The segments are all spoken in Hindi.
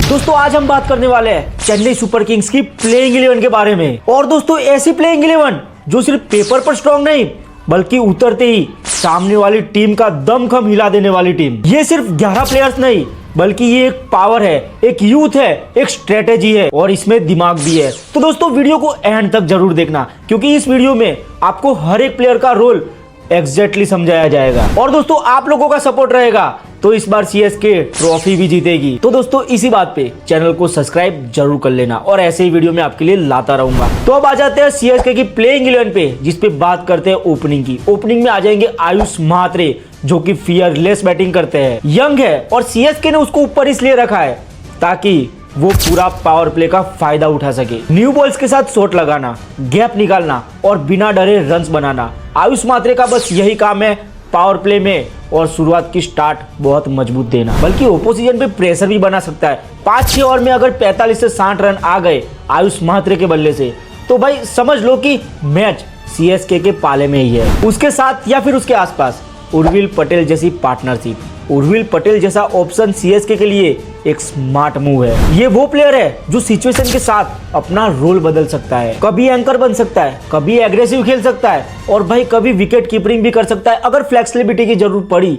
दोस्तों आज हम बात करने वाले हैं चेन्नई सुपर किंग्स की प्लेइंग 11 के बारे में। और दोस्तों ऐसी प्लेइंग 11 जो सिर्फ पेपर पर स्ट्रॉन्ग नहीं बल्कि उतरते ही सामने वाली टीम का दमखम हिला देने वाली टीम। ये सिर्फ 11 प्लेयर्स नहीं बल्कि ये एक पावर है, एक यूथ है, एक स्ट्रेटेजी है और इसमें दिमाग भी है। तो दोस्तों वीडियो को एंड तक जरूर देखना क्योंकि इस वीडियो में आपको हर एक प्लेयर का रोल एग्जैक्टली समझाया जाएगा। और दोस्तों आप लोगों का सपोर्ट रहेगा तो इस बार सीएसके ट्रॉफी भी जीतेगी। तो दोस्तों इसी बात पे चैनल को सब्सक्राइब जरूर कर लेना और ऐसे ही वीडियो मैं आपके लिए लाता रहूंगा। तो अब आ जाते हैं सीएसके की प्लेइंग 11 पे, जिस पे बात करते हैं ओपनिंग की। ओपनिंग में आ जाएंगे आयुष म्हात्रे जो कि फियरलेस बैटिंग करते हैं। यंग है और सीएसके ने उसको ऊपर इसलिए रखा है ताकि वो पूरा पावर प्ले का फायदा उठा सके। न्यू बॉल्स के साथ शॉट लगाना, गैप निकालना और बिना डरे रन्स बनाना। आयुष म्हात्रे का बस यही काम है पावर प्ले में, और शुरुआत की स्टार्ट बहुत मजबूत देना, बल्कि ओपोजिशन पे प्रेशर भी बना सकता है। 5-6 ओवर में अगर 45 से 60 रन आ गए आयुष म्हात्रे के बल्ले से तो भाई समझ लो कि मैच सीएसके के पाले में ही है। उसके साथ या फिर उसके आसपास उर्विल पटेल जैसी पार्टनरशिप, उर्विल पटेल जैसा ऑप्शन सीएसके के लिए एक स्मार्ट मूव है। ये वो प्लेयर है जो सिचुएशन के साथ अपना रोल बदल सकता है, कभी एंकर बन सकता है, कभी एग्रेसिव खेल सकता है और भाई कभी विकेट कीपिंग भी कर सकता है। अगर फ्लेक्सिबिलिटी की जरूरत पड़ी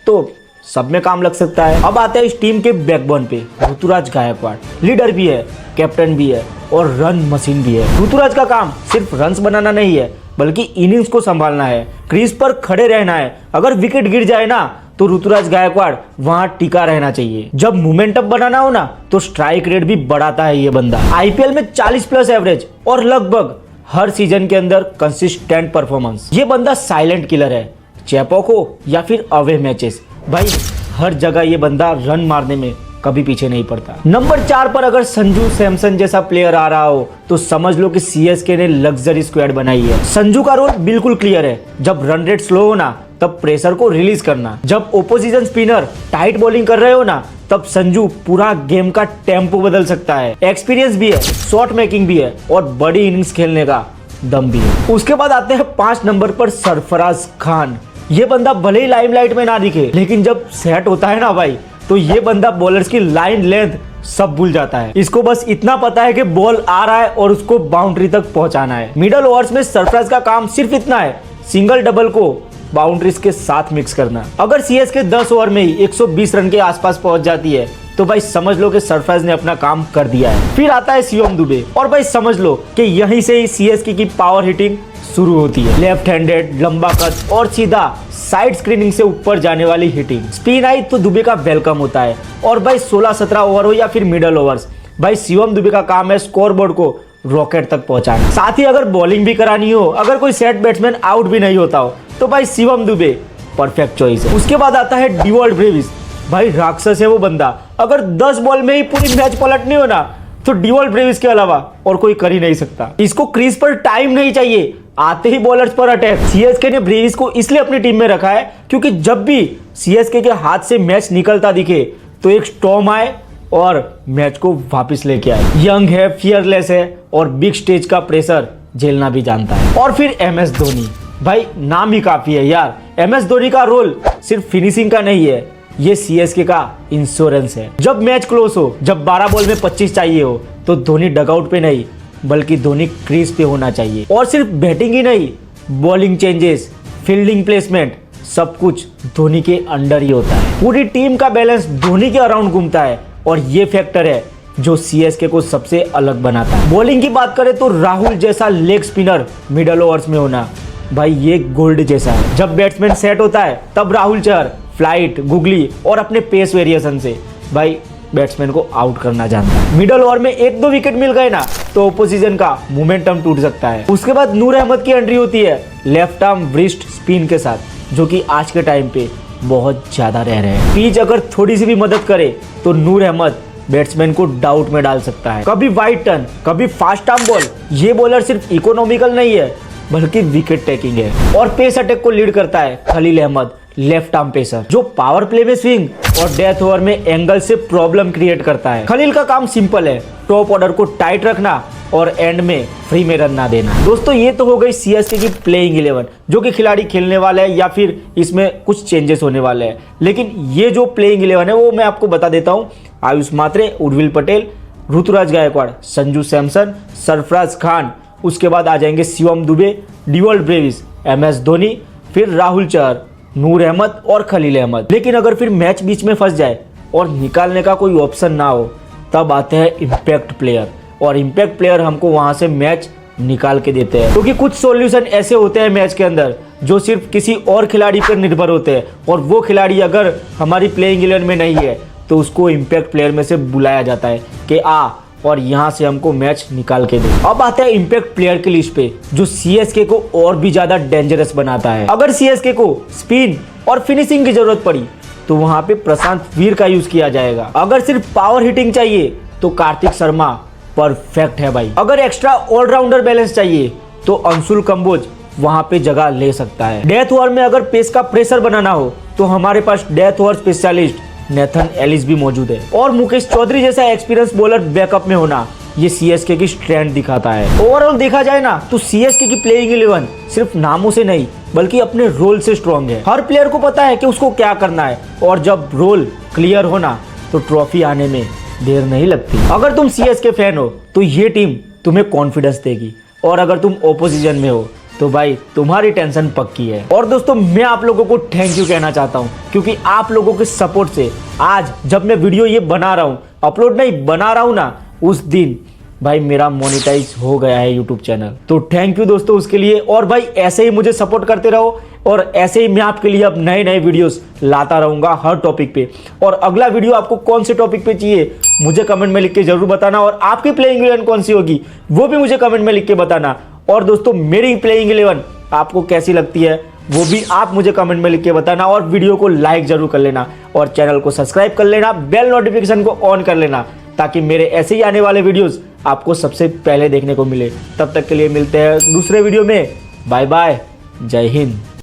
तो सब में काम लग सकता है। अब आते हैं इस टीम के बैकबोन पे, ऋतुराज गायकवाड़। लीडर भी है, कैप्टन भी है और रन मशीन भी है। ऋतुराज का काम सिर्फ रन्स बनाना नहीं है बल्कि इनिंग्स को संभालना है, क्रीज पर खड़े रहना है। अगर विकेट गिर जाए ना तो ऋतुराज गायकवाड़ वहां टिका रहना चाहिए। जब मोमेंटम बनाना हो ना तो स्ट्राइक रेट भी बढ़ाता है ये बंदा। आईपीएल में 40+ एवरेज और लगभग हर सीजन के अंदर कंसिस्टेंट परफॉर्मेंस। ये बंदा साइलेंट किलर है, चेपॉक हो या फिर अवे मैचेस, भाई हर जगह ये बंदा रन मारने में कभी पीछे नहीं पड़ता। नंबर 4 पर अगर संजू सैमसन जैसा प्लेयर आ रहा हो तो समझ लो कि सीएसके ने लग्जरी स्क्वाड बनाई है। संजू का रोल बिल्कुल क्लियर है, जब रन रेट स्लो हो ना तब प्रेशर को रिलीज करना, जब ओपोजिशन स्पिनर टाइट बॉलिंग कर रहे हो ना तब संजू पूरा गेम का टेम्पो बदल सकता है। एक्सपीरियंस भी है, शॉट मेकिंग भी है और बड़ी इनिंग्स खेलने का दम भी है। उसके बाद आते हैं 5 नंबर पर सरफराज खान। ये बंदा भले ही लाइमलाइट में ना दिखे लेकिन जब सेट होता है ना भाई तो ये बंदा बॉलर्स की लाइन लेंथ सब भूल जाता है। इसको बस इतना पता है कि बॉल आ रहा है और उसको बाउंड्री तक पहुंचाना है। मिडल ओवर्स में सरफराज का काम सिर्फ इतना है, सिंगल डबल को बाउंड्रीज के साथ मिक्स करना। अगर सीएसके 10 ओवर में ही 120 रन के आसपास पहुंच जाती है तो भाई समझ लो कि सरफराज ने अपना काम कर दिया है। फिर आता है शिवम दुबे और भाई समझ लो कि यहीं से ही सीएसके की पावर हिटिंग शुरू होती है। लेफ्ट हैंडेड, लंबा कट और सीधा साइड स्क्रीनिंग से ऊपर जाने वाली हिटिंग। स्पिन आई तो दुबे का वेलकम होता है। और भाई 16-17 ओवर हो या फिर मिडल ओवर्स, भाई शिवम दुबे का काम है स्कोरबोर्ड को रॉकेट तक पहुंचाना। साथ ही अगर बॉलिंग भी करानी हो, अगर कोई सेट बैट्समैन आउट भी नहीं होता हो तो भाई शिवम दुबे परफेक्ट चॉइस है। उसके बाद आता है डिवॉल्ट ब्रेविस, भाई राक्षस है वो बंदा। अगर 10 बॉल में ही पूरी मैच पलटनी हो ना तो डिवॉल्ट ब्रेविस के अलावा और कोई कर ही नहीं सकता। इसको क्रीज पर टाइम नहीं चाहिए, आते ही बॉलर्स पर अटैक। सीएसके ने ब्रेविस को इसलिए अपनी टीम में रखा है क्योंकि जब भी सीएसके के हाथ से मैच निकलता दिखे तो एक स्टॉर्म आए और मैच को वापस लेके आए। यंग है, फियरलेस है और बिग स्टेज का प्रेशर झेलना भी जानता है। और फिर एमएस धोनी, भाई नाम ही काफी है यार। एमएस धोनी का रोल सिर्फ फिनिशिंग का नहीं है, ये सीएसके का इंश्योरेंस है। जब मैच क्लोज हो, जब 12 बॉल में 25 चाहिए हो तो धोनी डगआउट पे नहीं बल्कि धोनी क्रीज पे होना चाहिए। और सिर्फ बैटिंग ही नहीं, बॉलिंग चेंजेस, फील्डिंग प्लेसमेंट सब कुछ धोनी के अंडर ही होता है। पूरी टीम का बैलेंस धोनी के अराउंड घूमता है और ये फैक्टर है जो सीएसके को सबसे अलग बनाता है। बॉलिंग की बात करें तो राहुल जैसा लेग स्पिनर मिडल ओवर्स में होना, भाई ये गोल्ड जैसा है। जब बैट्समैन सेट होता है तब राहुल चहर फ्लाइट, गुगली और अपने पेस वेरिएशन से भाई बैट्समैन को आउट करना जानता है। मिडल ओवर में 1-2 विकेट मिल गए ना तो ओपोजिशन का मोमेंटम टूट सकता है। उसके बाद नूर अहमद की एंट्री होती है लेफ्ट आर्म व्रिस्ट स्पिन के साथ, जो कि आज के टाइम पे बहुत ज्यादा रह रहे हैं। पिच अगर थोड़ी सी भी मदद करे तो नूर अहमद बैट्समैन को डाउट में डाल सकता है। कभी वाइड टर्न, कभी फास्ट आर्म बॉल। ये बॉलर सिर्फ इकोनॉमिकल नहीं है बल्कि विकेट टेकिंग है। और पेस अटैक को लीड करता है Khalil Ahmed, left arm pacer, जो पावर प्ले में स्विंग और डेथ ओवर में एंगल से प्रॉब्लम क्रिएट करता है। खलील का काम सिंपल है, टॉप ऑर्डर को टाइट रखना और एंड में फ्री में रन ना देना। दोस्तों ये तो हो गई सीएसके की प्लेइंग 11 जो कि खिलाड़ी खेलने वाले हैं या फिर इसमें कुछ चेंजेस होने वाले हैं। लेकिन ये जो प्लेइंग 11 है वो मैं आपको बता देता हूँ आयुष मात्रे, उर्विल पटेल, ऋतुराज गायकवाड़, संजू सैमसन, सरफराज खान, उसके बाद आ जाएंगे Shivam Dubey, Dewald Brevis, MS Dhoni, फिर राहुल चहर, नूर अहमद और खलील अहमद। लेकिन अगर फिर मैच बीच में फंस जाए और निकालने का कोई ऑप्शन ना हो, तब आते हैं इम्पैक्ट प्लेयर, और इम्पैक्ट प्लेयर हमको वहां से मैच निकाल के देते हैं। क्योंकि कुछ सॉल्यूशन ऐसे होते हैं मैच के अंदर जो सिर्फ किसी और खिलाड़ी पर निर्भर होते हैं, और वो खिलाड़ी अगर हमारी प्लेइंग 11 में नहीं है तो उसको इम्पैक्ट प्लेयर में से बुलाया जाता है कि आ और यहाँ से हमको मैच निकाल के दे। अब आता है इम्पैक्ट प्लेयर की लिस्ट पे जो CSK को और भी ज्यादा डेंजरस बनाता है। अगर CSK को स्पिन और फिनिशिंग की जरूरत पड़ी तो वहां पे प्रशांत वीर का यूज किया जाएगा। अगर सिर्फ पावर हिटिंग चाहिए तो कार्तिक शर्मा परफेक्ट है भाई। अगर एक्स्ट्रा ऑलराउंडर बैलेंस चाहिए तो अंशुल कंबोज वहां पे जगह ले सकता है। डेथ ओवर में अगर पेस का प्रेशर बनाना हो तो हमारे पास death over specialist Nathan Ellis भी मौजूद है, और मुकेश चौधरी जैसा एक्सपीरियंस बॉलर बैकअप में होना ये CSK की स्ट्रेंथ दिखाता है। ओवरऑल देखा जाए ना तो CSK की प्लेइंग 11 सिर्फ नामों से नहीं बल्कि अपने रोल से स्ट्रॉन्ग है। हर प्लेयर को पता है कि उसको क्या करना है, और जब रोल क्लियर होना तो ट्रॉफी आने में देर नहीं लगती। अगर तुम CSK फैन हो तो ये टीम तुम्हें कॉन्फिडेंस देगी, और अगर तुम ओपोजिशन में हो तो भाई तुम्हारी टेंशन पक्की है। और दोस्तों मैं आप लोगों को थैंक यू कहना चाहता हूँ, क्योंकि आप लोगों के सपोर्ट से आज जब मैं वीडियो ये बना रहा हूँ, अपलोड नहीं बना रहा हूँ ना, उस दिन भाई मेरा मोनेटाइज हो गया है यूट्यूब चैनल। तो थैंक यू दोस्तों उसके लिए, और भाई ऐसे ही मुझे सपोर्ट करते रहो, और ऐसे ही मैं आपके लिए अब नए नए वीडियोस लाता रहूंगा हर टॉपिक पे। और अगला वीडियो आपको कौन से टॉपिक पे चाहिए मुझे कमेंट में लिख के जरूर बताना, और आपकी प्लेइंग 11 कौन सी होगी वो भी मुझे कमेंट में लिख के बताना। और दोस्तों मेरी प्लेइंग 11 आपको कैसी लगती है वो भी आप मुझे कमेंट में लिख के बताना, और वीडियो को लाइक जरूर कर लेना, और चैनल को सब्सक्राइब कर लेना, बेल नोटिफिकेशन को ऑन कर लेना, ताकि मेरे ऐसे ही आने वाले वीडियोस आपको सबसे पहले देखने को मिले। तब तक के लिए मिलते हैं दूसरे वीडियो में। बाय बाय, जय हिंद।